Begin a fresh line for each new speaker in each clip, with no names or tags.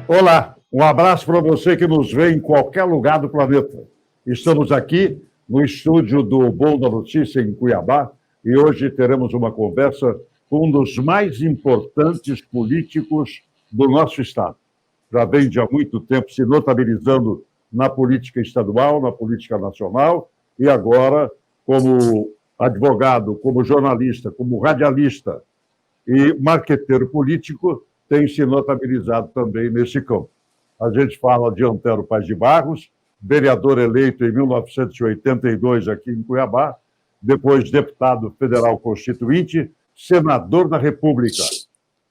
Olá, um abraço para você que nos vê em qualquer lugar do planeta. Estamos aqui no estúdio do Bom da Notícia, em Cuiabá, e hoje teremos uma conversa com um dos mais importantes políticos do nosso Estado. Já vem de há muito tempo se notabilizando na política estadual, na política nacional, e agora, como advogado, como jornalista, como radialista e marqueteiro político, tem se notabilizado também nesse campo. A gente fala de Antero Paz de Barros, vereador eleito em 1982 aqui em Cuiabá, depois deputado federal constituinte, senador da República,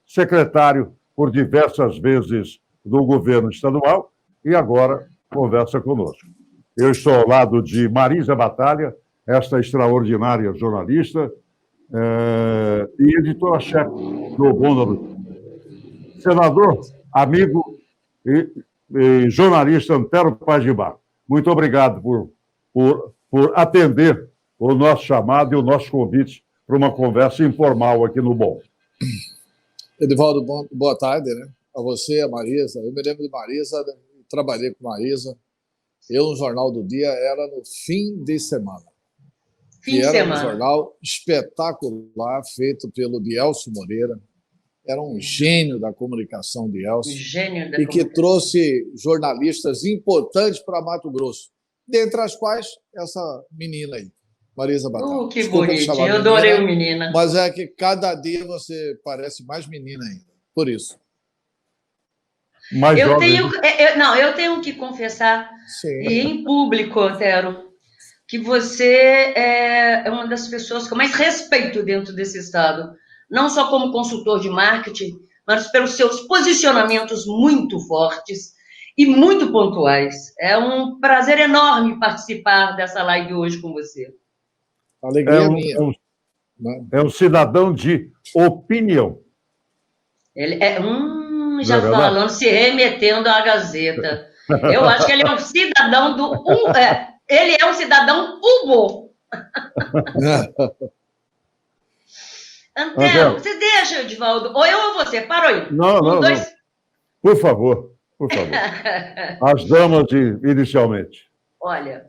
secretário por diversas vezes do governo estadual e agora conversa conosco. Eu estou ao lado de Marisa Batalha, esta extraordinária jornalista e editora-chefe do Bom da Notícia. Senador, amigo e jornalista Antero Paz de Barros, muito obrigado por atender o nosso chamado e o nosso convite para uma conversa informal aqui no Bom.
Edivaldo, boa tarde, né? A você, a Marisa. Eu me lembro de Marisa, trabalhei com Marisa. Eu, no Jornal do Dia, era no fim de semana. Era um jornal espetacular, feito pelo Dielso Moreira. Era um gênio da comunicação, Dielso. E que trouxe jornalistas importantes para Mato Grosso, dentre as quais essa menina aí, Marisa Batalha.
Que bonitinho, eu adorei o menina.
Mas é que cada dia você parece mais menina ainda, por isso.
Eu tenho que confessar, e em público, Antero, que você é uma das pessoas que eu mais respeito dentro desse Estado. Não só como consultor de marketing, mas pelos seus posicionamentos muito fortes e muito pontuais. É um prazer enorme participar dessa live hoje com você.
Alegria minha.
É um cidadão de opinião.
Ele já falando, se remetendo à Gazeta. Eu acho que ele é um cidadão ele é um cidadão Hugo. Antero, você deixa, Edivaldo? Ou eu ou você? Parou aí.
Não. Por favor. As damas inicialmente.
Olha,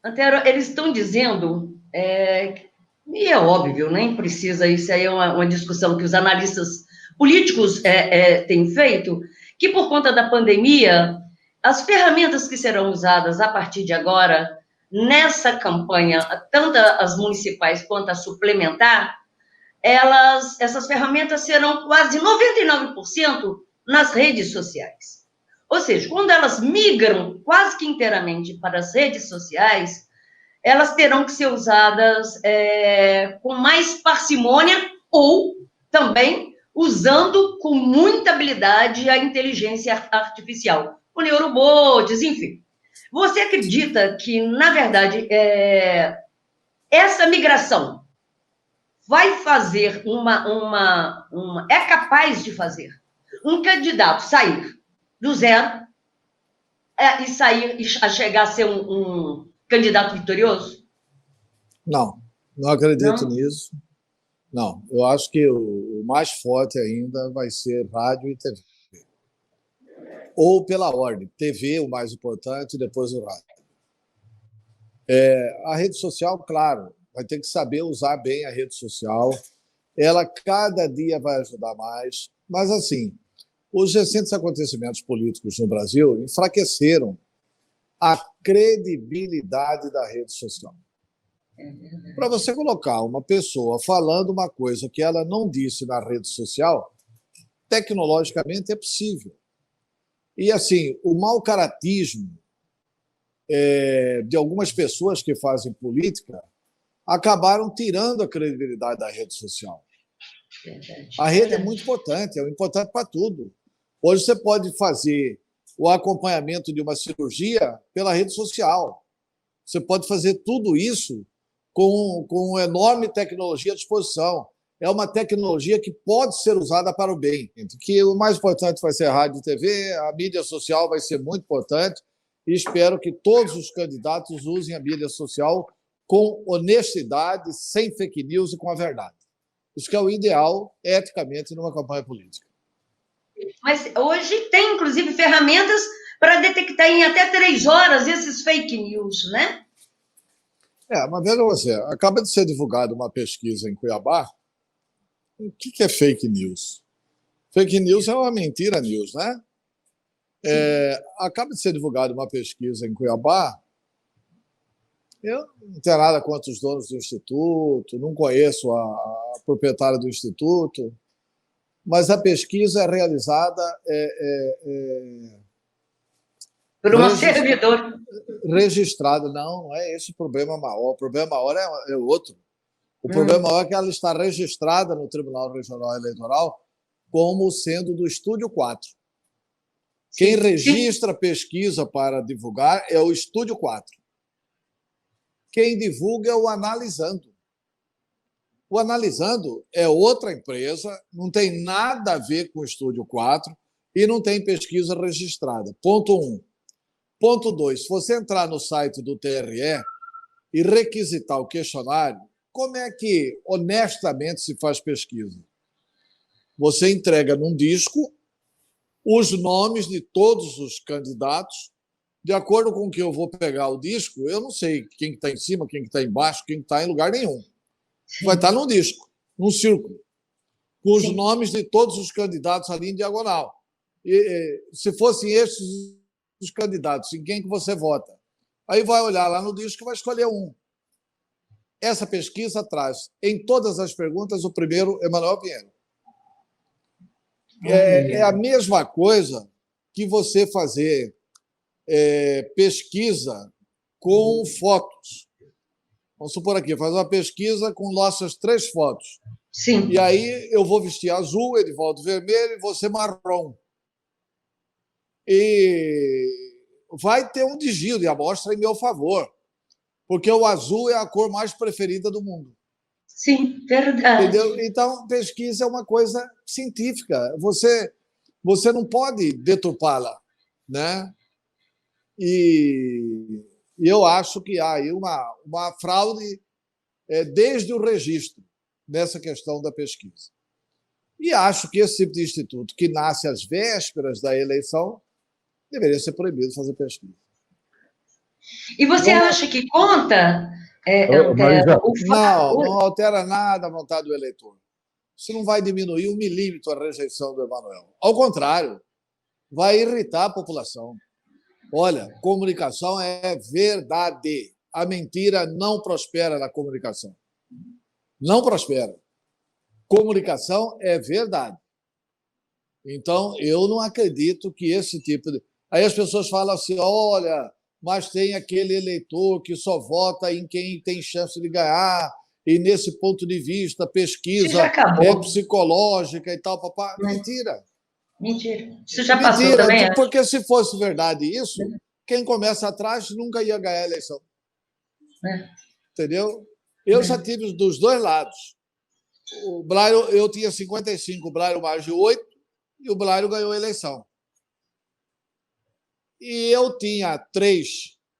Antero, eles estão dizendo, e é óbvio, nem precisa, isso aí é uma discussão que os analistas políticos têm feito, que por conta da pandemia, as ferramentas que serão usadas a partir de agora, nessa campanha, tanto as municipais quanto a suplementar, essas ferramentas serão quase 99% nas redes sociais. Ou seja, quando elas migram quase que inteiramente para as redes sociais, elas terão que ser usadas com mais parcimônia ou também usando com muita habilidade a inteligência artificial, o neurobots, enfim. Você acredita que, na verdade, essa migração vai fazer é capaz de fazer um candidato sair do zero e chegar a ser um candidato vitorioso?
Não acredito nisso. Não, eu acho que o mais forte ainda vai ser rádio e TV. Ou pela ordem, TV o mais importante, depois o rádio. A rede social, claro, vai ter que saber usar bem a rede social. Ela cada dia vai ajudar mais. Mas, assim, os recentes acontecimentos políticos no Brasil enfraqueceram a credibilidade da rede social. Para você colocar uma pessoa falando uma coisa que ela não disse na rede social, tecnologicamente é possível. E, assim, o mau-caratismo de algumas pessoas que fazem política acabaram tirando a credibilidade da rede social. A rede é muito importante, é importante para tudo. Hoje você pode fazer o acompanhamento de uma cirurgia pela rede social. Você pode fazer tudo isso com enorme tecnologia à disposição. É uma tecnologia que pode ser usada para o bem. Que o mais importante vai ser a rádio e TV, a mídia social vai ser muito importante, e espero que todos os candidatos usem a mídia social com honestidade, sem fake news e com a verdade. Isso que é o ideal, eticamente, numa campanha política.
Mas hoje tem, inclusive, ferramentas para detectar em até 3 horas esses fake news, né?
Mas veja você, acaba de ser divulgada uma pesquisa em Cuiabá. O que é fake news? Fake news é uma mentira news, né? Acaba de ser divulgada uma pesquisa em Cuiabá. Eu não tenho nada contra os donos do Instituto, não conheço a proprietária do Instituto, mas a pesquisa é realizada
Por uma servidor.
registrada. Não é esse o problema maior. O problema maior é outro. O problema maior é que ela está registrada no Tribunal Regional Eleitoral como sendo do Estúdio 4. Quem registra a pesquisa para divulgar é o Estúdio 4. Quem divulga é o Analisando. O Analisando é outra empresa, não tem nada a ver com o Estúdio 4 e não tem pesquisa registrada. Ponto 1. Ponto 2. Se você entrar no site do TRE e requisitar o questionário, como é que honestamente se faz pesquisa? Você entrega num disco os nomes de todos os candidatos. De acordo com o que eu vou pegar o disco, eu não sei quem está em cima, quem está embaixo, quem está em lugar nenhum. Vai estar num disco, num círculo, com os nomes de todos os candidatos ali em diagonal. E se fossem esses os candidatos, em quem que você vota? Aí vai olhar lá no disco e vai escolher um. Essa pesquisa traz, em todas as perguntas, o primeiro, Emanuel Pinheiro. É a mesma coisa que você fazer pesquisa com fotos. Vamos supor aqui, fazer uma pesquisa com nossas 3 fotos.
Sim.
E aí eu vou vestir azul, Edivaldo vermelho e você marrom. E vai ter um desvio de amostra em meu favor, porque o azul é a cor mais preferida do mundo.
Sim, verdade.
Entendeu? Então, pesquisa é uma coisa científica. Você não pode deturpá-la, né? E eu acho que há aí uma fraude desde o registro nessa questão da pesquisa. E acho que esse tipo de instituto, que nasce às vésperas da eleição, deveria ser proibido de fazer pesquisa.
E você acha que conta,
Marisa,
não altera nada a vontade do eleitor. Isso não vai diminuir 1 milímetro a rejeição do Emanuel. Ao contrário, vai irritar a população. Olha, comunicação é verdade. A mentira não prospera na comunicação. Não prospera. Comunicação é verdade. Então, eu não acredito que esse tipo de... Aí as pessoas falam assim, olha, mas tem aquele eleitor que só vota em quem tem chance de ganhar, e nesse ponto de vista, pesquisa é psicológica e tal, papá. Mentira.
Mentira. Isso já passou também.
Porque se fosse verdade isso, quem começa atrás nunca ia ganhar a eleição. Entendeu? Eu já tive dos 2 lados. O Blairo, eu tinha 55, o Blairo mais de 8, e o Blairo ganhou a eleição. E eu tinha 3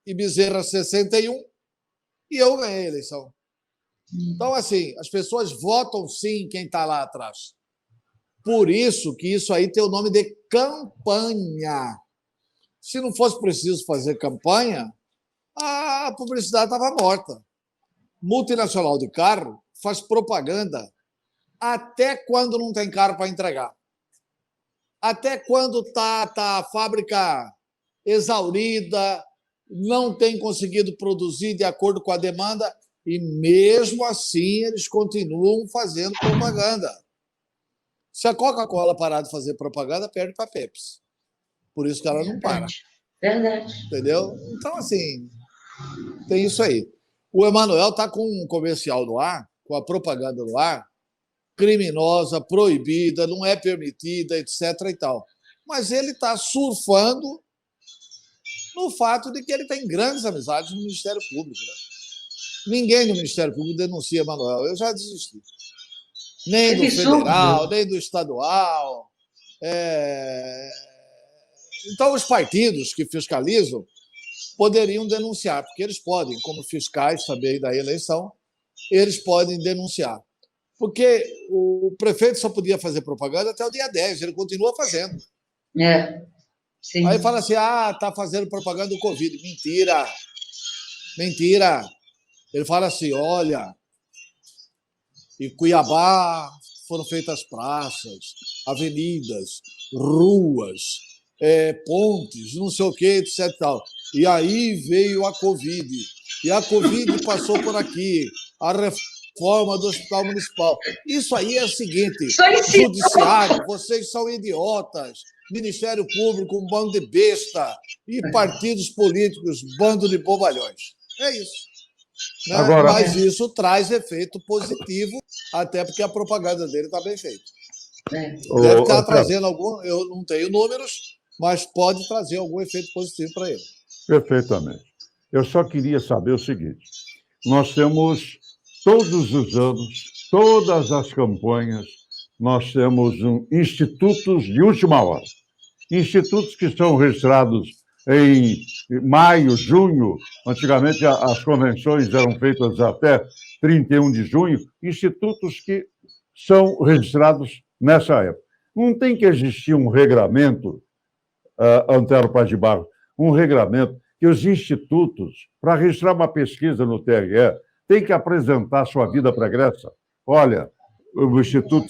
e Bezerra 61, e eu ganhei a eleição. Então, assim, as pessoas votam sim quem está lá atrás. Por isso que isso aí tem o nome de campanha. Se não fosse preciso fazer campanha, a publicidade estava morta. Multinacional de carro faz propaganda até quando não tem carro para entregar. Até quando tá a fábrica exaurida, não tem conseguido produzir de acordo com a demanda, e mesmo assim eles continuam fazendo propaganda. Se a Coca-Cola parar de fazer propaganda, perde para a Pepsi. Por isso que ela não para.
Verdade.
Entendeu? Então, assim, tem isso aí. O Emanuel está com um comercial no ar, com a propaganda no ar, criminosa, proibida, não é permitida, etc. e tal. Mas ele está surfando no fato de que ele tem grandes amizades no Ministério Público. Né? Ninguém no Ministério Público denuncia Emanuel. Eu já desisti. Nem do federal, nem do estadual. Então, os partidos que fiscalizam poderiam denunciar, porque eles podem, como fiscais também da eleição, eles podem denunciar. Porque o prefeito só podia fazer propaganda até o dia 10, ele continua fazendo.
Sim.
Aí fala assim, está fazendo propaganda do Covid. Mentira, mentira. Ele fala assim, olha, em Cuiabá foram feitas praças, avenidas, ruas, pontes, não sei o quê, etc. Tal. E aí veio a Covid. E a Covid passou por aqui. A reforma do Hospital Municipal. Isso aí é o seguinte, judiciário, vocês são idiotas, Ministério Público, um bando de besta, e partidos políticos, bando de bobalhões. É isso. Né?
Agora,
mas isso traz efeito positivo, até porque a propaganda dele está bem feita. Deve estar trazendo algum, eu não tenho números, mas pode trazer algum efeito positivo para ele.
Perfeitamente. Eu só queria saber o seguinte: nós temos todos os anos, todas as campanhas, nós temos institutos de última hora. Institutos que são registrados em maio, junho. Antigamente, as convenções eram feitas até 31 de junho. Institutos que são registrados nessa época. Não tem que existir um regramento, Antero Paz de Barros, um regramento que os institutos, para registrar uma pesquisa no TRE, tem que apresentar sua vida pregressa. Olha, o Instituto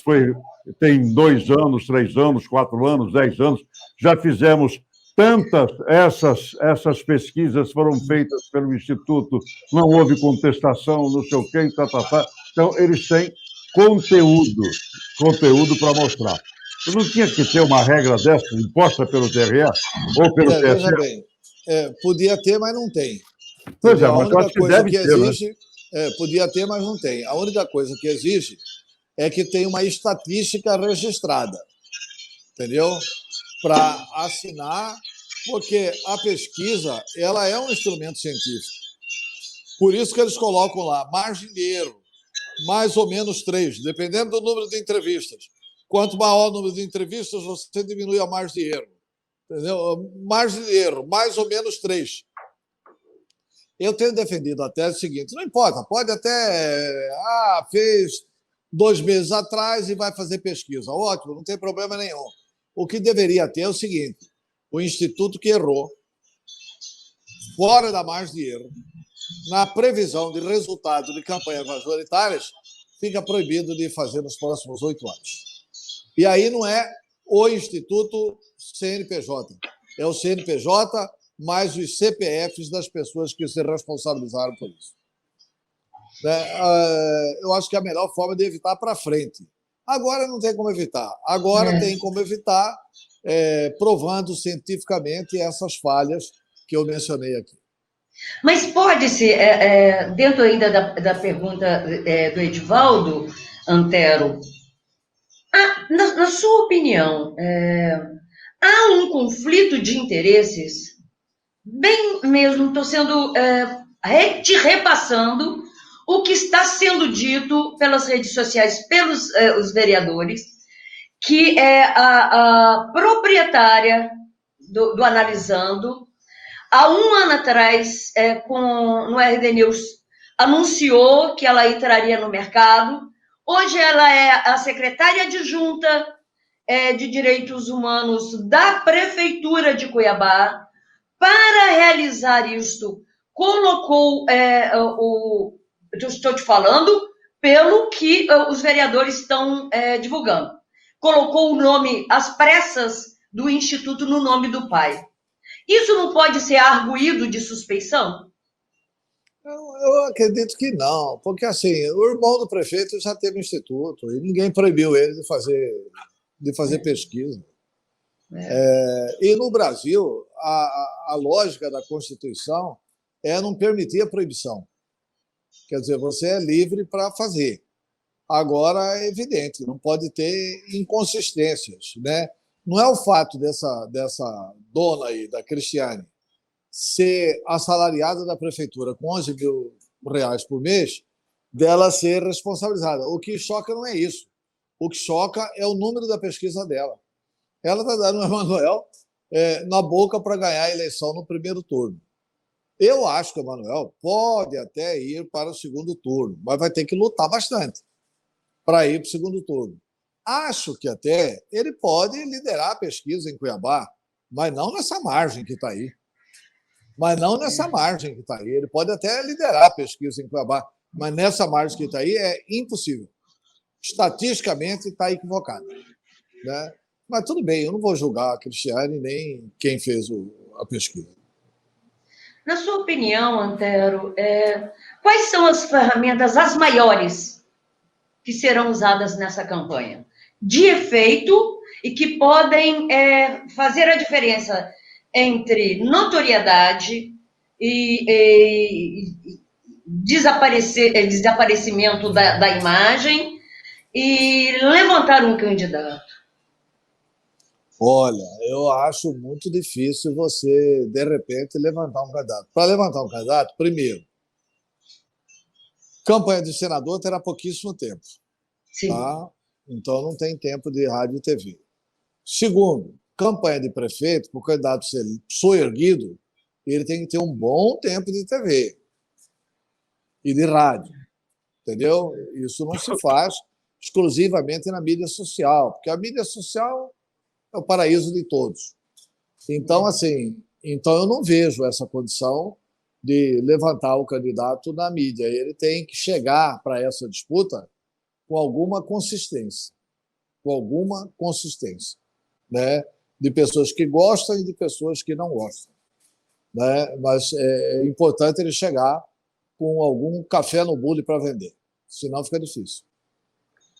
tem 2 anos, 3 anos, 4 anos, 10 anos, já fizemos tantas, essas pesquisas foram feitas pelo Instituto, não houve contestação, não sei o quê, tá. Então, eles têm conteúdo para mostrar. Não tinha que ter uma regra dessa imposta pelo TRE ou pelo TSE?
Veja bem, podia ter, mas não tem.
Pois é,
a
mas
única
acho que
coisa
deve
que
ter,
exige,
né?
Podia ter, mas não tem. A única coisa que exige é que tenha uma estatística registrada, entendeu? Para assinar, porque a pesquisa ela é um instrumento científico. Por isso que eles colocam lá margem de erro, mais ou menos 3, dependendo do número de entrevistas. Quanto maior o número de entrevistas, você diminui a margem de erro. Entendeu? Margem de erro, mais ou menos 3. Eu tenho defendido a tese seguinte: não importa, pode até. Fez 2 meses atrás e vai fazer pesquisa. Ótimo, não tem problema nenhum. O que deveria ter é o seguinte: o instituto que errou, fora da margem de erro, na previsão de resultado de campanhas majoritárias, fica proibido de fazer nos próximos 8 anos. E aí não é o Instituto CNPJ, é o CNPJ mais os CPFs das pessoas que se responsabilizaram por isso. Eu acho que é a melhor forma de evitar para frente. Agora não tem como evitar. Agora tem como evitar provando cientificamente essas falhas que eu mencionei aqui.
Mas pode-se, dentro ainda da pergunta do Edivaldo, Antero, na sua opinião, há um conflito de interesses? Bem mesmo, estou te repassando o que está sendo dito pelas redes sociais, pelos os vereadores, que a proprietária do Analisando, há um ano atrás, no RD News, anunciou que ela entraria no mercado. Hoje ela é a secretária adjunta de Direitos Humanos da Prefeitura de Cuiabá. Para realizar isto, colocou estou te falando pelo que os vereadores estão divulgando. Colocou o nome, as pressas do Instituto no nome do pai. Isso não pode ser arguído de suspeição?
Eu acredito que não, porque assim, o irmão do prefeito já teve um instituto e ninguém proibiu ele de fazer pesquisa. E no Brasil, a lógica da Constituição é não permitir a proibição. Quer dizer, você é livre para fazer. Agora, é evidente, não pode ter inconsistências. Né? Não é o fato dessa dona aí, da Cristiane, ser assalariada da prefeitura com 11 mil reais por mês, dela ser responsabilizada. O que choca não é isso. O que choca é o número da pesquisa dela. Ela está dando o Emanuel na boca para ganhar a eleição no primeiro turno. Eu acho que o Emanuel pode até ir para o segundo turno, mas vai ter que lutar bastante. para ir para o segundo turno. Acho que até ele pode liderar a pesquisa em Cuiabá, mas não nessa margem que está aí. Ele pode até liderar a pesquisa em Cuiabá, mas nessa margem que está aí é impossível. Estatisticamente está equivocado. Né? Mas tudo bem, eu não vou julgar a Cristiane nem quem fez a pesquisa.
Na sua opinião, Antero, quais são as ferramentas, as maiores, que serão usadas nessa campanha? De efeito e que podem fazer a diferença entre notoriedade e desaparecimento da imagem e levantar um candidato.
Olha, eu acho muito difícil você, de repente, levantar um candidato. Para levantar um candidato, primeiro, campanha de senador terá pouquíssimo tempo.
Sim.
Tá? Então, não tem tempo de rádio e TV. Segundo, campanha de prefeito, para o candidato ser soerguido, ele tem que ter um bom tempo de TV e de rádio. Entendeu? Isso não se faz exclusivamente na mídia social, porque a mídia social é o paraíso de todos. Então, assim, eu não vejo essa condição de levantar o candidato na mídia. Ele tem que chegar para essa disputa com alguma consistência. Né? De pessoas que gostam e de pessoas que não gostam. Né? Mas é importante ele chegar com algum café no bule para vender. Senão fica difícil.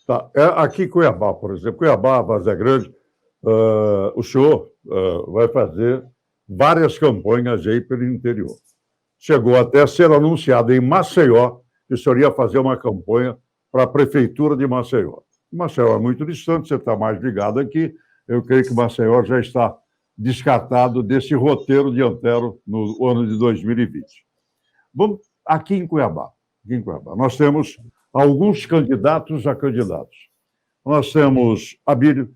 Tá. Aqui em Cuiabá, por exemplo, Cuiabá, Várzea Grande, o senhor vai fazer várias campanhas aí pelo interior. Chegou até a ser anunciado em Maceió que o senhor ia fazer uma campanha para a prefeitura de Maceió. Maceió é muito distante, você está mais ligado aqui. Eu creio que Maceió já está descartado desse roteiro de Antero no ano de 2020. Vamos aqui em Cuiabá. Nós temos alguns candidatos a candidatos. Nós temos Abílio,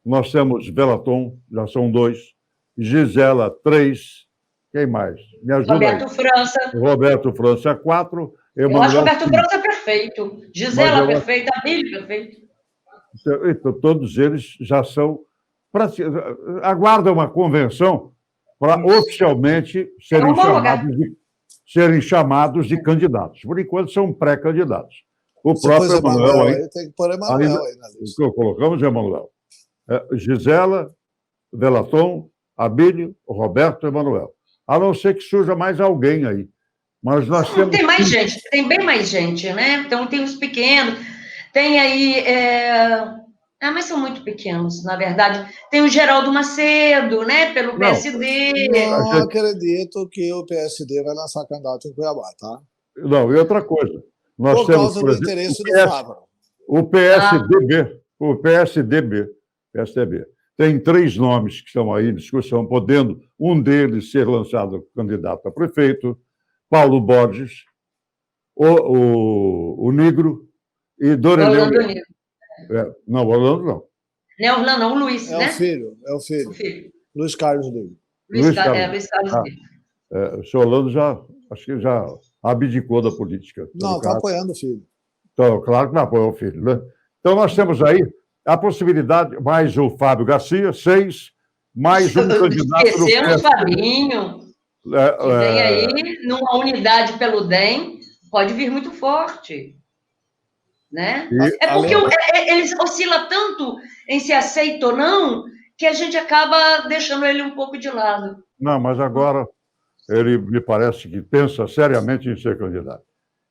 nós temos Velaton, já são 2, Gisela, 3, quem mais? Me ajuda
Roberto
aí.
França.
Roberto França, 4.
Eu acho Roberto França perfeito. Gisela, perfeita. Abílio, perfeito.
Então, todos eles já são... aguardam uma convenção para oficialmente serem chamados de candidatos. Por enquanto, são pré-candidatos. O próprio Emanuel aí...
Tem que pôr Emanuel aí na lista.
Colocamos Emanuel. Gisela, Velaton, Abílio, Roberto e Emanuel. A não ser que surja mais alguém aí. Mas nós temos...
Tem mais gente, tem bem mais gente, né? Então, tem os pequenos, tem aí... mas são muito pequenos, na verdade. Tem o Geraldo Macedo, né? Pelo PSD.
Não acredito que o PSD vai lançar candidato em Cuiabá, tá?
Não, e outra coisa. Nós
por
temos,
causa do interesse do Fávaro.
O PSDB. Tem 3 nomes que estão aí em discussão, podendo um deles ser lançado candidato a prefeito, Paulo Borges, o Negro e Doreneu. Não, Orlando não.
Não é Orlando, não, o Luiz, né?
É o filho. Luiz Carlos Negro.
Luiz Carlos Negro.
O senhor Orlando acho que já abdicou da política.
Não, está apoiando o filho.
Então, claro que não apoia o filho, né? Então, nós temos aí a possibilidade, mais o Fábio Garcia, 6, mais um candidato...
Esquecemos o Fabinho, que vem aí numa unidade pelo DEM, pode vir muito forte. Né? Porque eles oscilam tanto em se aceita ou não, que a gente acaba deixando ele um pouco de lado.
Não, mas agora ele me parece que pensa seriamente em ser candidato.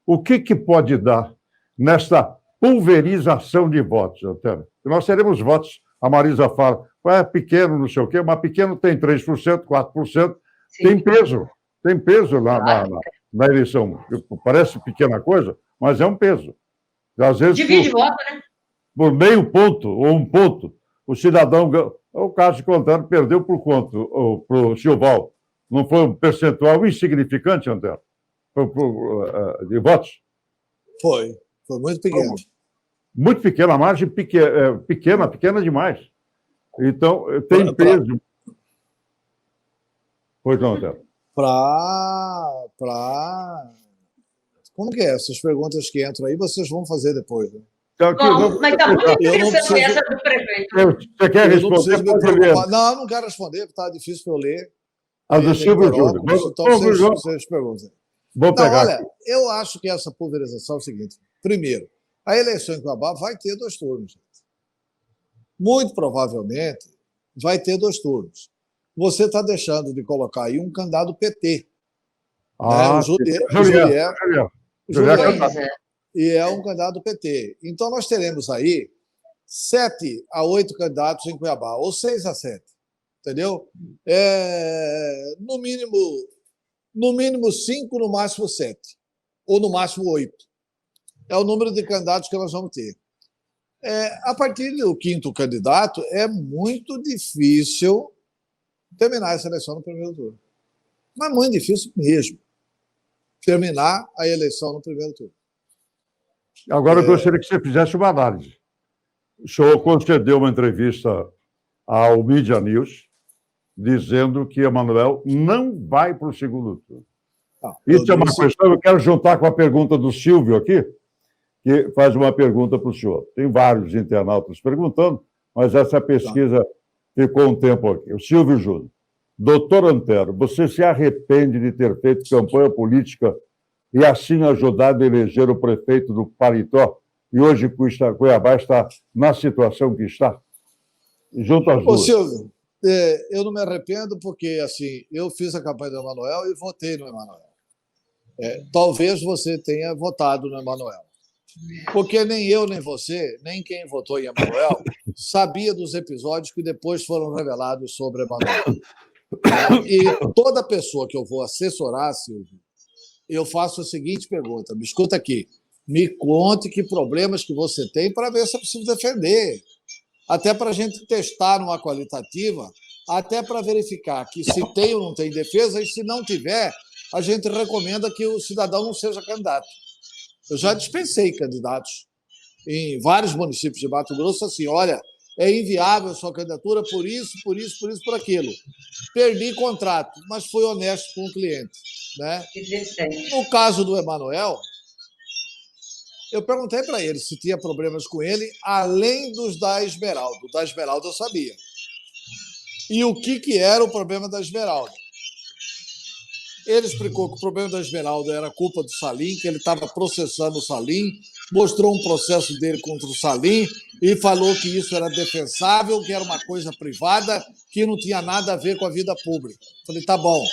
O que pode dar nesta pulverização de votos, Antero? Nós teremos votos, a Marisa fala, é pequeno, não sei o quê, mas pequeno tem 3%, 4%, sim. Tem peso na eleição. Parece pequena coisa, mas é um peso. Às vezes,
divide voto, né?
Por meio ponto ou 1 ponto, o cidadão... O caso de Contano perdeu por quanto para o Silval? Não foi um percentual insignificante, Antero, de votos?
Foi muito pequeno.
Muito pequena, a margem pequena demais. Então, tem peso. Pois não, Antero.
Como que é? Essas perguntas que entram aí, vocês vão fazer depois, né?
Então, aqui,
Bom, mas está muito interessante
preciso-
essa do prefeito.
Você quer
Eu não
responder?
preciso me
Pode ler.
preocupar. Não, não quero responder, porque está difícil para eu ler.
A do
Tem
Silvio Júnior.
Corópolis, então vocês perguntam.
Vou
Não,
pegar
olha,
aqui.
eu acho que essa pulverização é o seguinte. Primeiro, a eleição em Cuiabá vai ter 2 turnos. Muito provavelmente vai ter 2 turnos. Você está deixando de colocar aí um candidato do PT.
Ah,
O Julier,
Julián.
Pois é.
e é um candidato do PT. Então, nós teremos aí 7 a 8 candidatos em Cuiabá, ou 6 a 7. Entendeu? No mínimo 5, no máximo 7. Ou no máximo 8. É o número de candidatos que nós vamos ter. A partir do 5º candidato, é muito difícil terminar essa eleição no primeiro turno. Mas muito difícil mesmo terminar a eleição no primeiro turno.
Agora, eu gostaria que você fizesse uma análise. O senhor concedeu uma entrevista ao Mídia News, dizendo que Emanuel não vai para o segundo turno. Isso é uma questão, eu quero juntar com a pergunta do Silvio aqui, que faz uma pergunta para o senhor. Tem vários internautas perguntando, mas essa pesquisa ficou um tempo aqui. O Silvio Júnior. Doutor Antero, você se arrepende de ter feito campanha política e assim ajudado a eleger o prefeito do Paritó, e hoje Cuiabá está na situação que está? Junto às duas.
Silvio, eu não me arrependo porque assim, eu fiz a campanha do Emanuel e votei no Emanuel. Talvez você tenha votado no Emanuel. Porque nem eu, nem você, nem quem votou em Emanuel sabia dos episódios que depois foram revelados sobre Emanuel. E toda pessoa que eu vou assessorar, Silvio, eu faço a seguinte pergunta: me escuta aqui, me conte que problemas que você tem para ver se é possível defender. Até para a gente testar numa qualitativa, até para verificar que se tem ou não tem defesa, e se não tiver, a gente recomenda que o cidadão não seja candidato. Eu já dispensei candidatos em vários municípios de Mato Grosso assim: olha, é inviável a sua candidatura por isso, por aquilo. Perdi contrato, mas fui honesto com o cliente. Né? No caso do Emanuel, eu perguntei para ele se tinha problemas com ele, além dos da Esmeralda. O da Esmeralda eu sabia. E o que era o problema da Esmeralda? Ele explicou que o problema da Esmeralda era culpa do Salim, que ele estava processando o Salim, mostrou um processo dele contra o Salim e falou que isso era defensável, que era uma coisa privada, que não tinha nada a ver com a vida pública. Falei, tá bom,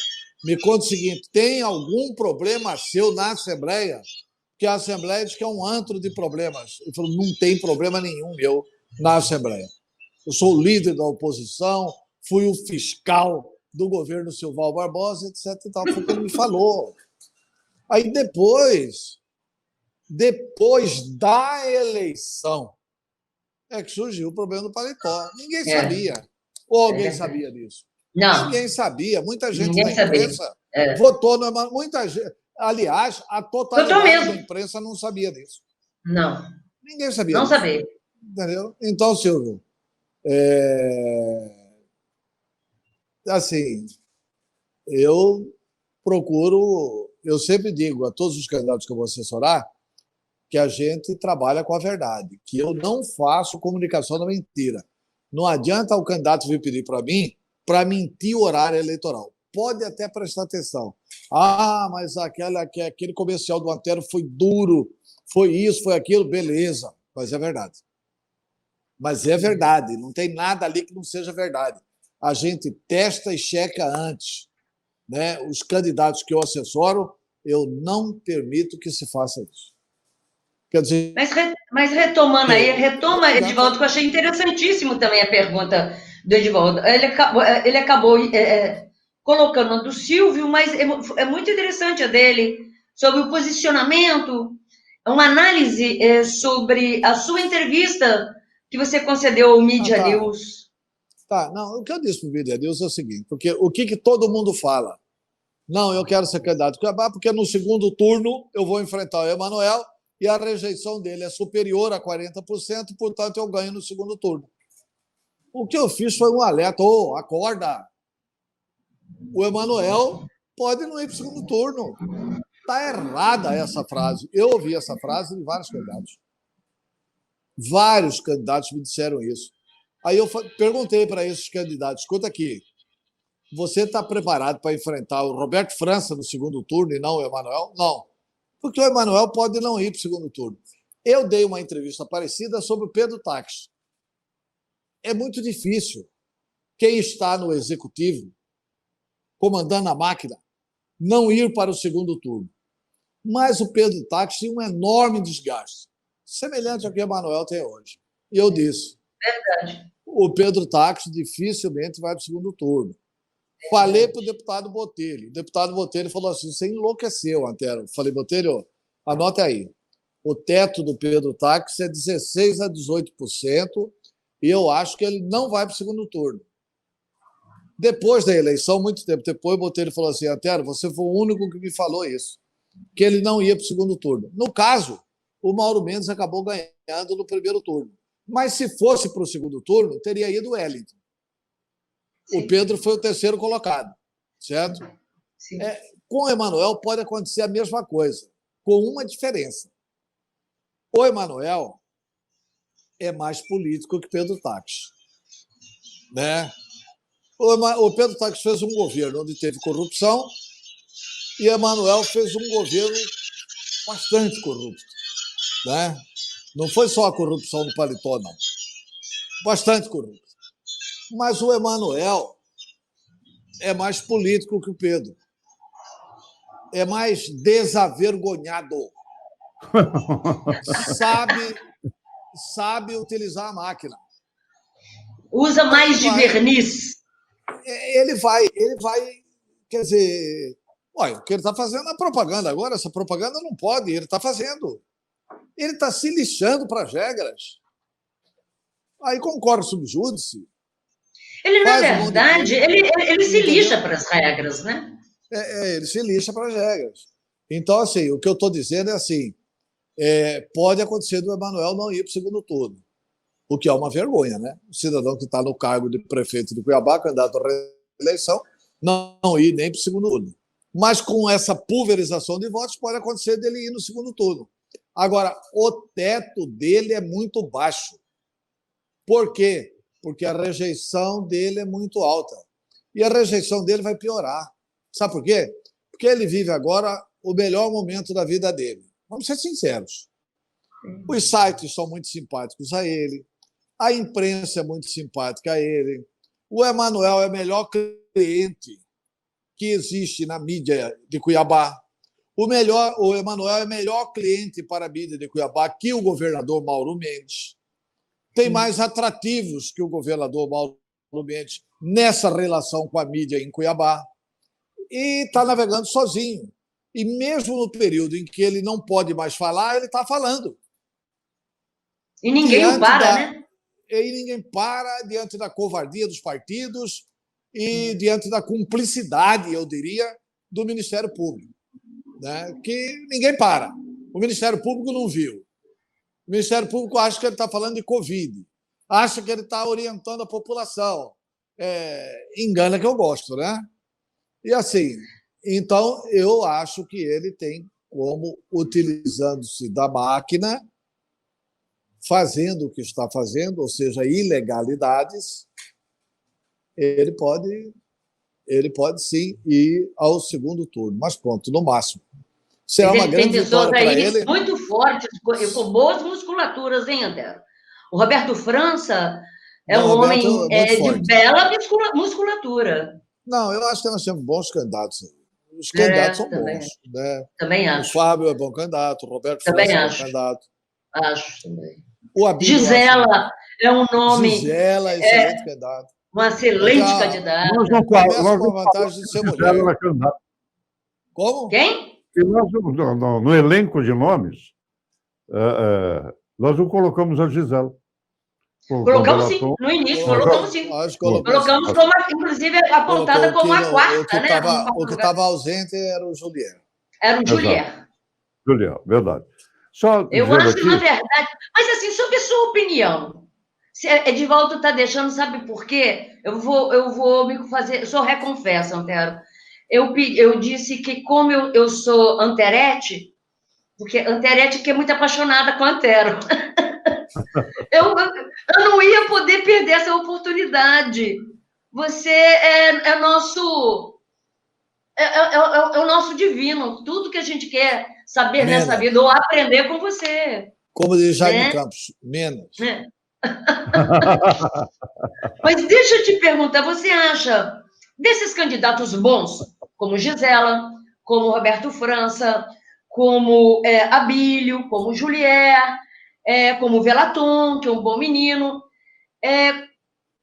me conta o seguinte, tem algum problema seu na Assembleia? Porque a Assembleia diz que é um antro de problemas. Ele falou, não tem problema nenhum meu na Assembleia. Eu sou o líder da oposição, fui o fiscal do governo Silval Barbosa, etc. E tal. Foi o que ele me falou. Aí depois da eleição, é que surgiu o problema do paletó. Ninguém sabia. Ou alguém sabia disso?
Não.
Ninguém sabia. Muita gente
Ninguém
na imprensa votou no Emanuel. Muita gente. Aliás, a totalidade da imprensa não sabia disso.
Não.
Ninguém sabia
não
disso.
Não sabia.
Entendeu? Então, Silvio, assim, eu sempre digo a todos os candidatos que eu vou assessorar que a gente trabalha com a verdade, que eu não faço comunicação da mentira. Não adianta o candidato vir pedir para mim para mentir o horário eleitoral. Pode até prestar atenção. Mas aquele comercial do Antero foi duro, foi isso, foi aquilo, beleza, mas é verdade. Mas é verdade, não tem nada ali que não seja verdade. A gente testa e checa antes. Né? Os candidatos que eu assessoro, eu não permito que se faça isso. Quer dizer...
Mas retomando aí, Edivaldo, que eu achei interessantíssimo também a pergunta do Edivaldo. Ele acabou colocando a do Silvio, mas é muito interessante a dele, sobre o posicionamento, uma análise sobre a sua entrevista que você concedeu ao Mídia News.
Não, o que eu disse para o Mídia News é o seguinte, porque o que todo mundo fala? Não, eu quero ser candidato a Cuiabá, porque no segundo turno eu vou enfrentar o Emanuel e a rejeição dele é superior a 40%, portanto eu ganho no segundo turno. O que eu fiz foi um alerta, acorda! O Emanuel pode não ir para o segundo turno. Está errada essa frase. Eu ouvi essa frase de vários candidatos. Vários candidatos me disseram isso. Aí eu perguntei para esses candidatos, escuta aqui, você está preparado para enfrentar o Roberto França no segundo turno e não o Emanuel? Não, porque o Emanuel pode não ir para o segundo turno. Eu dei uma entrevista parecida sobre o Pedro Táxi. É muito difícil quem está no executivo, comandando a máquina, não ir para o segundo turno. Mas o Pedro Táxi tinha um enorme desgaste, semelhante ao que o Emanuel tem hoje. E eu disse,
Verdade.
o Pedro Táxi dificilmente vai para o segundo turno. Falei para o deputado Botelho. O deputado Botelho falou assim, você enlouqueceu, Antero. Falei, Botelho, anota aí. O teto do Pedro Táxi é 16% a 18%, e eu acho que ele não vai para o segundo turno. Depois da eleição, muito tempo depois, o Botelho falou assim, Antero, você foi o único que me falou isso, que ele não ia para o segundo turno. No caso, o Mauro Mendes acabou ganhando no primeiro turno. Mas se fosse para o segundo turno, teria ido o Wellington. Sim. O Pedro foi o terceiro colocado, certo?
Sim.
Com o Emanuel pode acontecer a mesma coisa, com uma diferença. O Emanuel é mais político que Pedro Táxi, né? O Pedro Táxi fez um governo onde teve corrupção e o Emanuel fez um governo bastante corrupto, né? Não foi só a corrupção do paletó, não. Bastante corrupto. Mas o Emanuel é mais político que o Pedro. É mais desavergonhado. Sabe utilizar a máquina.
Usa mais de verniz.
Ele vai, quer dizer, olha, o que ele está fazendo é propaganda agora, essa propaganda não pode, ele está fazendo. Ele está se lixando para as regras. Aí concorre subjúdice.
Ele, na verdade, ele se lixa para as regras, né?
Ele se lixa para as regras. Então, assim, o que eu estou dizendo é assim, pode acontecer do Emanuel não ir para o segundo turno, o que é uma vergonha, né? O cidadão que está no cargo de prefeito de Cuiabá, candidato à reeleição, não ir nem para o segundo turno. Mas com essa pulverização de votos, pode acontecer dele ir no segundo turno. Agora, o teto dele é muito baixo. Por quê? Porque a rejeição dele é muito alta. E a rejeição dele vai piorar. Sabe por quê? Porque ele vive agora o melhor momento da vida dele. Vamos ser sinceros. Os sites são muito simpáticos a ele, a imprensa é muito simpática a ele, o Emanuel é o melhor cliente que existe na mídia de Cuiabá. O Emanuel é o melhor cliente para a mídia de Cuiabá que o governador Mauro Mendes. Tem mais atrativos que o governador Mauro Mendes nessa relação com a mídia em Cuiabá. E está navegando sozinho. E mesmo no período em que ele não pode mais falar, ele está falando.
E ninguém o para, né?
E ninguém para diante da covardia dos partidos e diante da cumplicidade, eu diria, do Ministério Público, né? Que ninguém para. O Ministério Público não viu. O Ministério Público acha que ele está falando de Covid, acha que ele está orientando a população. Engana que eu gosto, né? E assim, então eu acho que ele tem como, utilizando-se da máquina, fazendo o que está fazendo, ou seja, ilegalidades, ele pode sim ir ao segundo turno, mas ponto, no máximo. Será uma grande vitória para ele.
Muito fortes, com boas musculaturas, hein, Antero? O Roberto França é um homem de bela musculatura.
Não, eu acho que nós temos bons candidatos. Os candidatos são bons. Né?
Também acho.
O Fábio é bom candidato, o Roberto França é bom candidato.
Acho também. Gisela é um nome...
Gisela, excelente candidato.
Uma excelente candidata.
Nós com a vantagem de ser mulher. Como?
Quem?
No elenco de nomes, nós não colocamos a Gisela.
Colocamos sim, no início, colocamos sim. Colocamos como, inclusive, apontada como a quarta, né?
O que estava ausente era o Julier.
Era o Julier.
Julier, verdade.
Eu acho que, na verdade... Mas, assim, sobre a sua opinião, Edivaldo está deixando, sabe por quê? Eu vou me fazer... Eu sou reconfessa, Antero. Eu disse que, como eu sou Anterete, porque Anterete que é muito apaixonada com Antero. Eu não ia poder perder essa oportunidade. Você é nosso. É o nosso divino. Tudo que a gente quer saber nessa
Menos.
vida, ou aprender com você.
Como diz Jaime
Né?
Campos, menos.
Mas deixa eu te perguntar, você acha desses candidatos bons, como Gisela, como Roberto França, como Abílio, como Julier, como Velaton, que é um bom menino,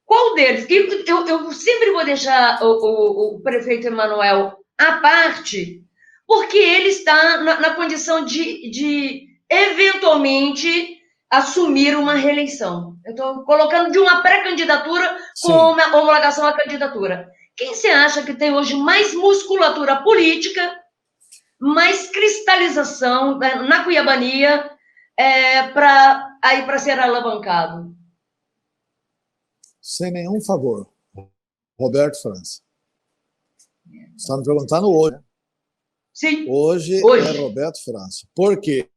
qual deles? Eu sempre vou deixar o prefeito Emanuel à parte, porque ele está na condição de eventualmente assumir uma reeleição. Eu estou colocando de uma pré-candidatura com uma homologação à candidatura. Quem você acha que tem hoje mais musculatura política, mais cristalização na cuiabania para ser alavancado?
Sem nenhum favor. Roberto França. Você está me perguntando hoje.
Sim.
Hoje é Roberto França. Por quê?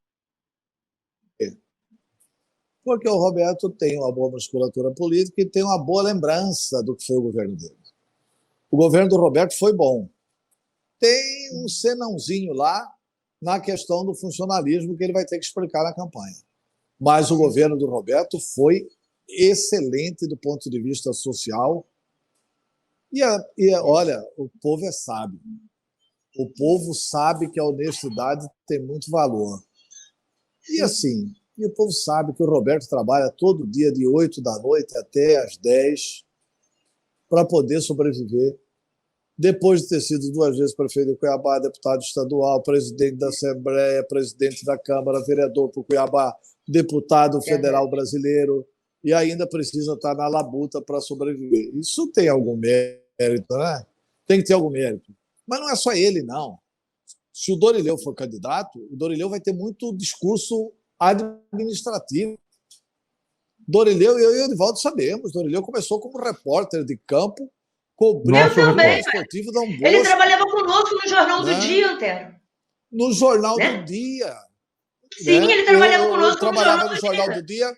Porque o Roberto tem uma boa musculatura política e tem uma boa lembrança do que foi o governo dele. O governo do Roberto foi bom. Tem um senãozinho lá na questão do funcionalismo que ele vai ter que explicar na campanha. Mas o governo do Roberto foi excelente do ponto de vista social. E olha, o povo é sábio. O povo sabe que a honestidade tem muito valor. E assim, o povo sabe que o Roberto trabalha todo dia de 8 da noite até às 10 para poder sobreviver. Depois de ter sido 2 vezes prefeito de Cuiabá, deputado estadual, presidente da Assembleia, presidente da Câmara, vereador por Cuiabá, deputado federal brasileiro, e ainda precisa estar na labuta para sobreviver. Isso tem algum mérito, né? Tem que ter algum mérito. Mas não é só ele, não. Se o Dorileu for candidato, o Dorileu vai ter muito discurso administrativo. Dorileu, eu e o Edivaldo sabemos, Dorileu começou como repórter de campo, cobrindo o esportivo da Bosco.
Ele trabalhava conosco no Jornal do Dia, Antero.
No Jornal do Dia.
Sim, ele trabalhava conosco
no Jornal do Dia.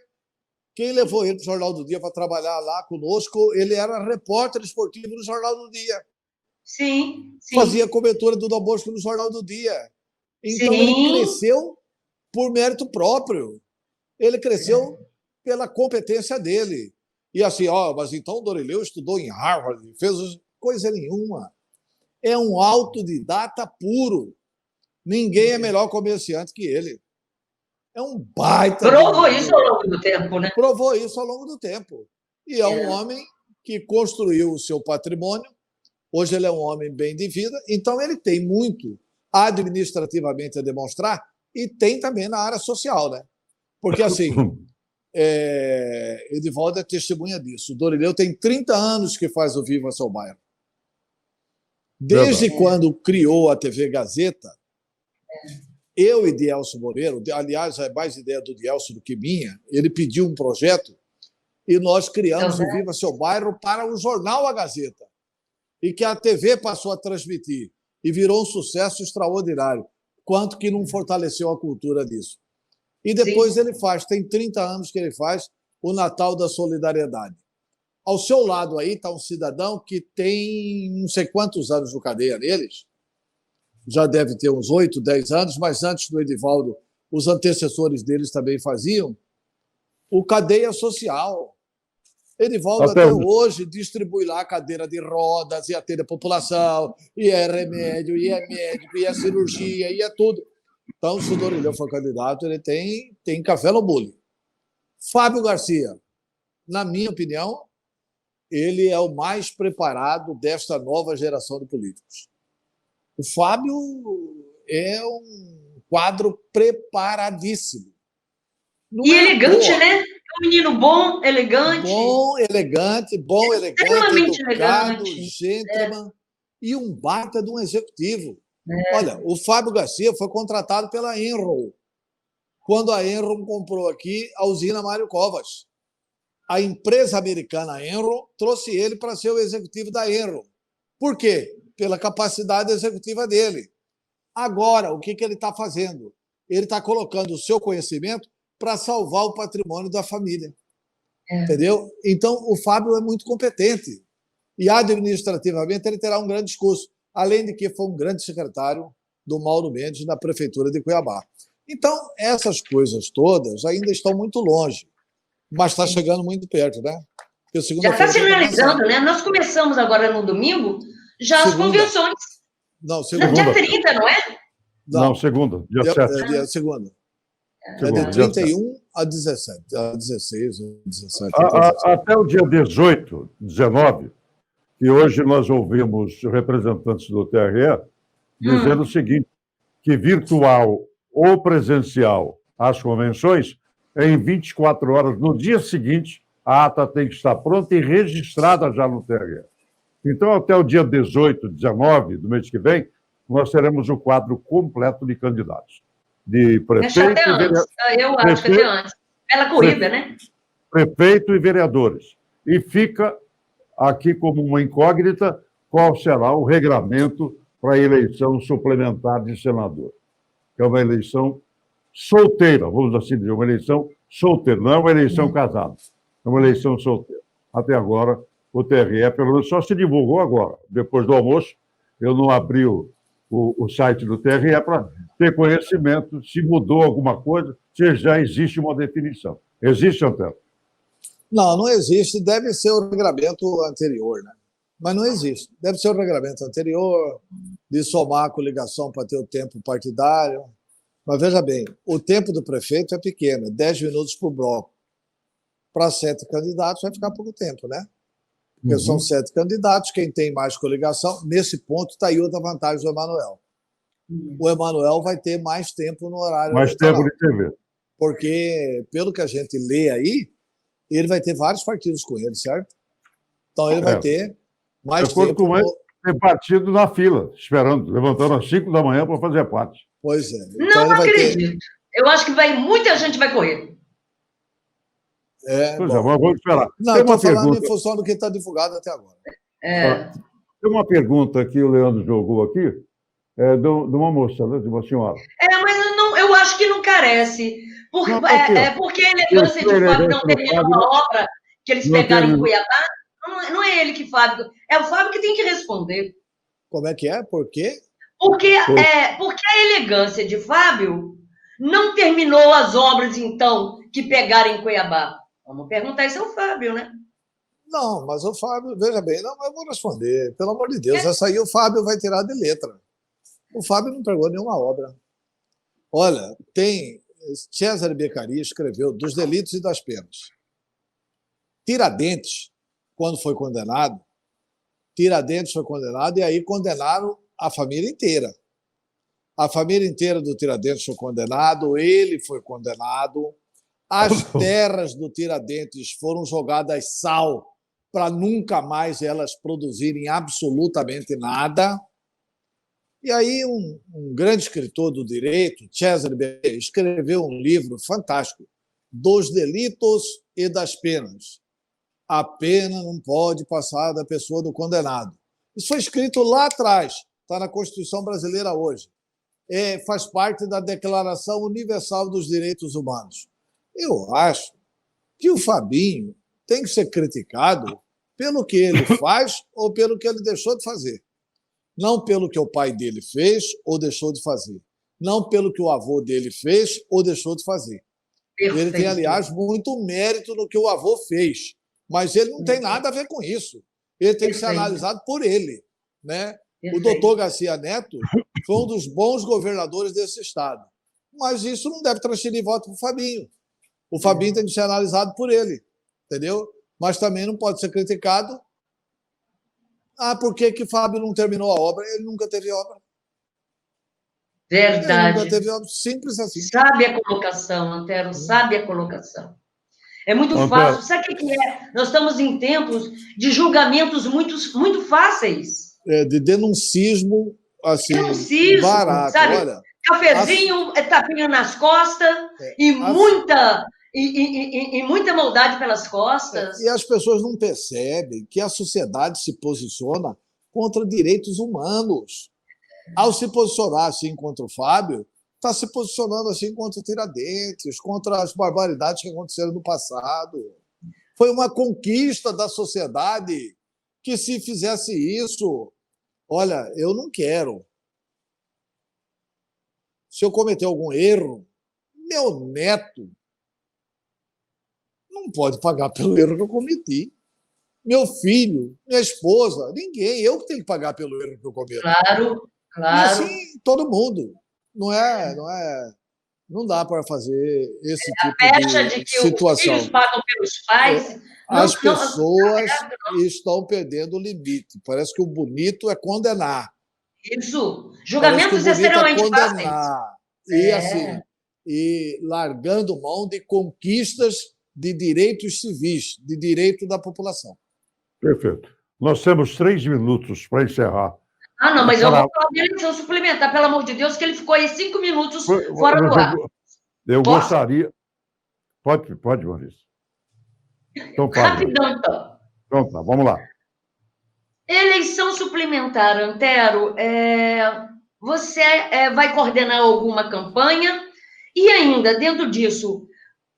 Quem levou ele para o Jornal do Dia para trabalhar lá conosco, ele era repórter esportivo no Jornal do Dia.
Sim.
Fazia cobertura do Dom Bosco no Jornal do Dia. Então, ele cresceu por mérito próprio. Ele cresceu pela competência dele. E assim, mas então o Dorileu estudou em Harvard, fez coisa nenhuma. É um autodidata puro. Ninguém é melhor comerciante que ele. É um baita.
Provou isso ao longo do tempo, né?
Provou isso ao longo do tempo. E é um homem que construiu o seu patrimônio. Hoje ele é um homem bem de vida, então ele tem muito administrativamente a demonstrar e tem também na área social, né? Porque, assim, Edivaldo é testemunha disso. O Dorileu tem 30 anos que faz o Viva Seu Bairro. Desde quando criou a TV Gazeta, eu e Dielso Moreira, aliás, é mais ideia do Dielso do que minha, ele pediu um projeto e nós criamos o Viva Seu Bairro para o jornal A Gazeta. E que a TV passou a transmitir e virou um sucesso extraordinário, quanto que não fortaleceu a cultura disso. E depois ele tem 30 anos que ele faz o Natal da Solidariedade. Ao seu lado aí está um cidadão que tem não sei quantos anos no cadeia neles, já deve ter uns 8, 10 anos, mas antes do Edivaldo, os antecessores deles também faziam, o Cadeia Social. Edivaldo até hoje distribui lá cadeira de rodas, e atende a população, e é remédio, e é médico, e é cirurgia, e é tudo. Então, se o Dorileu for candidato, ele tem café no bule. Fábio Garcia, na minha opinião, ele é o mais preparado desta nova geração de políticos. O Fábio é um quadro preparadíssimo.
E elegante, né? Um menino bom, elegante.
Bom, elegante, educado, gentleman e um baita de um executivo. Olha, o Fábio Garcia foi contratado pela Enron, quando a Enron comprou aqui a usina Mário Covas. A empresa americana Enron trouxe ele para ser o executivo da Enron. Por quê? Pela capacidade executiva dele. Agora, o que ele está fazendo? Ele está colocando o seu conhecimento para salvar o patrimônio da família.
É.
Entendeu? Então, o Fábio é muito competente. E, administrativamente, ele terá um grande discurso. Além de que foi um grande secretário do Mauro Mendes na Prefeitura de Cuiabá. Então, essas coisas todas ainda estão muito longe, mas está chegando muito perto, né?
Já está sinalizando, né? Nós começamos agora no domingo, já as convenções.
Não, segunda.
Dia 30, não é?
Não, segunda, dia 7.
Segunda.
Segunda,
de 31 a 17, a 16, a 17.
Até o dia 18, 19, e hoje nós ouvimos representantes do TRE dizendo o seguinte, que virtual ou presencial as convenções, em 24 horas, no dia seguinte, a ata tem que estar pronta e registrada já no TRE. Então, até o dia 18, 19 do mês que vem, nós teremos o quadro completo de candidatos. De prefeito,
até antes. Eu acho que até antes. Pela corrida, né?
Prefeito e vereadores. E fica aqui como uma incógnita qual será o regramento para a eleição suplementar de senador, que é uma eleição solteira, vamos assim dizer, uma eleição solteira, não é uma eleição casada, é uma eleição solteira. Até agora, o TRE, pelo menos, só se divulgou agora. Depois do almoço, eu não abri o site do TRE para ter conhecimento se mudou alguma coisa, se já existe uma definição. Existe, Antero?
Não, não existe. Deve ser o regramento anterior, né? Mas não existe. Deve ser o regramento anterior, de somar a coligação para ter o tempo partidário. Mas veja bem, o tempo do prefeito é pequeno, 10 minutos por bloco. Para 7 candidatos vai ficar pouco tempo, né? Porque são 7 candidatos, quem tem mais coligação. Nesse ponto está aí outra vantagem do Emanuel. O Emanuel vai ter mais tempo no horário
mais
eleitoral.
Tempo de TV.
Porque, pelo que a gente lê aí, ele vai ter vários partidos com ele, certo? Então, ele vai ter mais tempo.
Com ele, tem partido na fila, esperando, levantando às 5 da manhã para fazer parte.
Pois é.
Então, não acredito. Eu acho que muita gente vai correr.
Pois é, vamos esperar.
Não, eu estou falando em função do que está divulgado até agora.
Tem uma pergunta que o Leandro jogou aqui, de uma moça, né, de uma senhora.
Mas eu acho que não carece. Porque a elegância de Fábio não terminou a obra que eles pegaram em Cuiabá. Não é ele que Fábio... É o Fábio que tem que responder.
Como é que é? Por quê?
Porque a elegância de Fábio não terminou as obras, então, que pegaram em Cuiabá. Vamos perguntar isso ao Fábio, né?
Não, mas o Fábio, veja bem, não, eu vou responder. Pelo amor de Deus, essa aí o Fábio vai tirar de letra. O Fábio não pegou nenhuma obra. Olha, César Beccaria escreveu Dos Delitos e das Penas. Tiradentes, quando foi condenado, e aí condenaram a família inteira. A família inteira do Tiradentes foi condenado, ele foi condenado, as terras do Tiradentes foram jogadas sal para nunca mais elas produzirem absolutamente nada. E aí um grande escritor do direito, César Beccaria, escreveu um livro fantástico, Dos Delitos e das Penas. A pena não pode passar da pessoa do condenado. Isso foi escrito lá atrás, está na Constituição Brasileira hoje. Faz parte da Declaração Universal dos Direitos Humanos. Eu acho que o Fabinho tem que ser criticado pelo que ele faz ou pelo que ele deixou de fazer. Não pelo que o pai dele fez ou deixou de fazer. Não pelo que o avô dele fez ou deixou de fazer. Perfeito. Ele tem, aliás, muito mérito no que o avô fez, mas ele não tem nada a ver com isso. Ele tem que ser analisado por ele, né? O doutor Garcia Neto foi um dos bons governadores desse estado, mas isso não deve transferir voto para o Fabinho. O Fabinho tem que ser analisado por ele, entendeu? Mas também não pode ser criticado. Por que Fábio não terminou a obra? Ele nunca teve obra.
Verdade.
Ele nunca teve obra. Simples assim.
Sabe a colocação, Antero, sabe a colocação. É muito fácil. Sabe o que é? Nós estamos em tempos de julgamentos muito fáceis.
De denuncismo, assim, barato.
Sabe?
Olha,
cafezinho, tapinha nas costas e muita maldade pelas costas.
E as pessoas não percebem que a sociedade se posiciona contra direitos humanos. Ao se posicionar assim contra o Fábio, está se posicionando assim contra o Tiradentes, contra as barbaridades que aconteceram no passado. Foi uma conquista da sociedade que, se fizesse isso, olha, eu não quero. Se eu cometer algum erro, meu neto não pode pagar pelo erro que eu cometi. Meu filho, minha esposa, ninguém. Eu que tenho que pagar pelo erro que eu cometo.
Claro,
E
claro.
assim, todo mundo. Não dá para fazer esse
A
tipo
pecha
de
de que os
situação.
filhos pagam pelos pais.
As pessoas estão perdendo o limite. Parece que o bonito é condenar.
Isso.
Parece que o
Julgamentos
bonito é
extremamente fáceis.
condenar. E assim, e largando mão de conquistas de direitos civis, de direito da população.
Perfeito. Nós temos 3 minutos para encerrar.
Ah, não, mas eu vou falar de eleição suplementar, pelo amor de Deus, que ele ficou aí 5 minutos fora do ar.
Eu gostaria... Pode, Maurício. Então,
Rapidão, então.
Então tá, vamos lá.
Eleição suplementar, Antero, você vai coordenar alguma campanha? E ainda, dentro disso,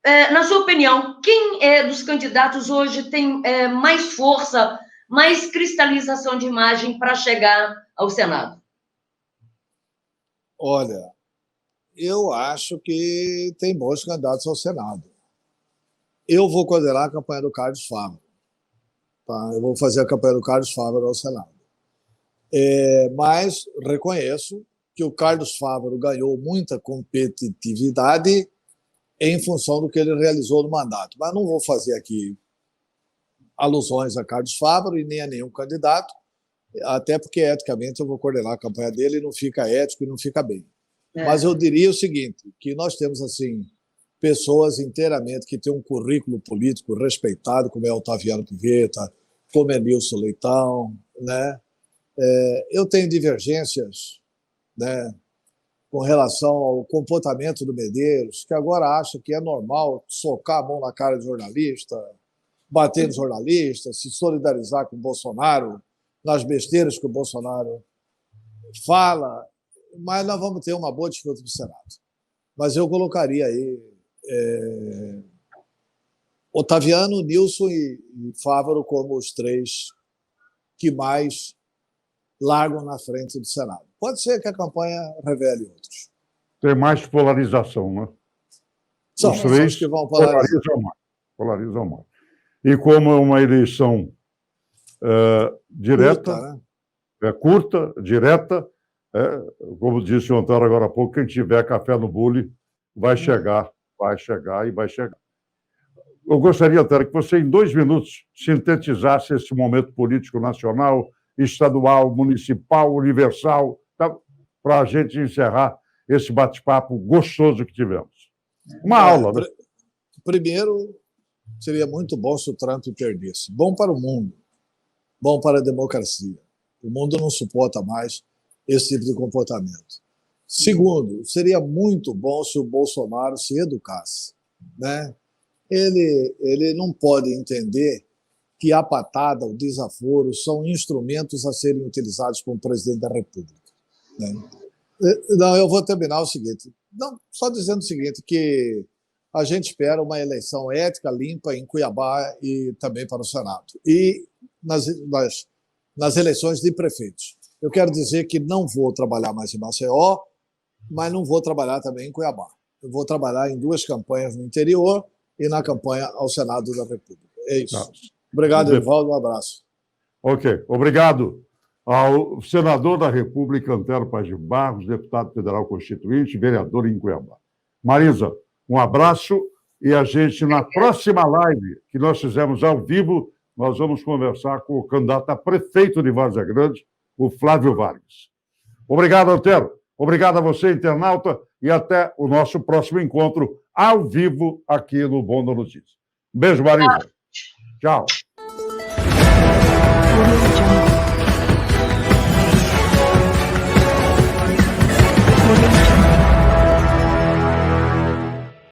na sua opinião, quem dos candidatos hoje tem mais força, mais cristalização de imagem para chegar ao Senado?
Olha, eu acho que tem bons candidatos ao Senado. Eu vou coordenar a campanha do Carlos Fávaro. Tá? Eu vou fazer a campanha do Carlos Fávaro ao Senado. Mas reconheço que o Carlos Fávaro ganhou muita competitividade em função do que ele realizou no mandato. Mas não vou fazer aqui alusões a Carlos Fávaro e nem a nenhum candidato, até porque, eticamente, eu vou coordenar a campanha dele e não fica ético e não fica bem. Mas eu diria o seguinte, que nós temos, assim, pessoas inteiramente que têm um currículo político respeitado, como é Otaviano Pivetta, como é Nilson Leitão, né? Eu tenho divergências, né, com relação ao comportamento do Medeiros, que agora acha que é normal socar a mão na cara de jornalista, bater nos jornalistas, se solidarizar com o Bolsonaro, nas besteiras que o Bolsonaro fala, mas nós vamos ter uma boa disputa do Senado. Mas eu colocaria aí Otaviano, Nilson e Fávaro como os 3 que mais largam na frente do Senado. Pode ser que a campanha revele outros.
Tem mais polarização, né?
São
os 3
que vão polarizar.
Polarizam mais. E como é uma eleição direta, curta, direta, como disse o Antero agora há pouco, quem tiver café no bule vai chegar. Eu gostaria, Antero, que você, em 2 minutos, sintetizasse esse momento político nacional, estadual, municipal, universal, tá? Para a gente encerrar esse bate-papo gostoso que tivemos. Uma aula, né?
Primeiro, seria muito bom se o Trump perdesse. Bom para o mundo, bom para a democracia. O mundo não suporta mais esse tipo de comportamento. Segundo, seria muito bom se o Bolsonaro se educasse, né? Ele não pode entender que a patada, o desaforo, são instrumentos a serem utilizados como presidente da República, né? Não, eu vou terminar o seguinte, só dizendo o seguinte, que a gente espera uma eleição ética, limpa em Cuiabá e também para o Senado. E nas eleições de prefeitos. Eu quero dizer que não vou trabalhar mais em Maceió, mas não vou trabalhar também em Cuiabá. Eu vou trabalhar em 2 campanhas no interior e na campanha ao Senado da República. É isso. Obrigado, Evaldo. Um abraço.
Ok. Obrigado ao senador da República, Antero Paz de Barros, deputado federal constituinte, vereador em Cuiabá. Marisa, um abraço e a gente, na próxima live que nós fizemos ao vivo, nós vamos conversar com o candidato a prefeito de Várzea Grande, o Flávio Vargas. Obrigado, Antero. Obrigado a você, internauta, e até o nosso próximo encontro ao vivo aqui no Bom da Notícia. Um beijo, Marisa. Tchau. Tchau.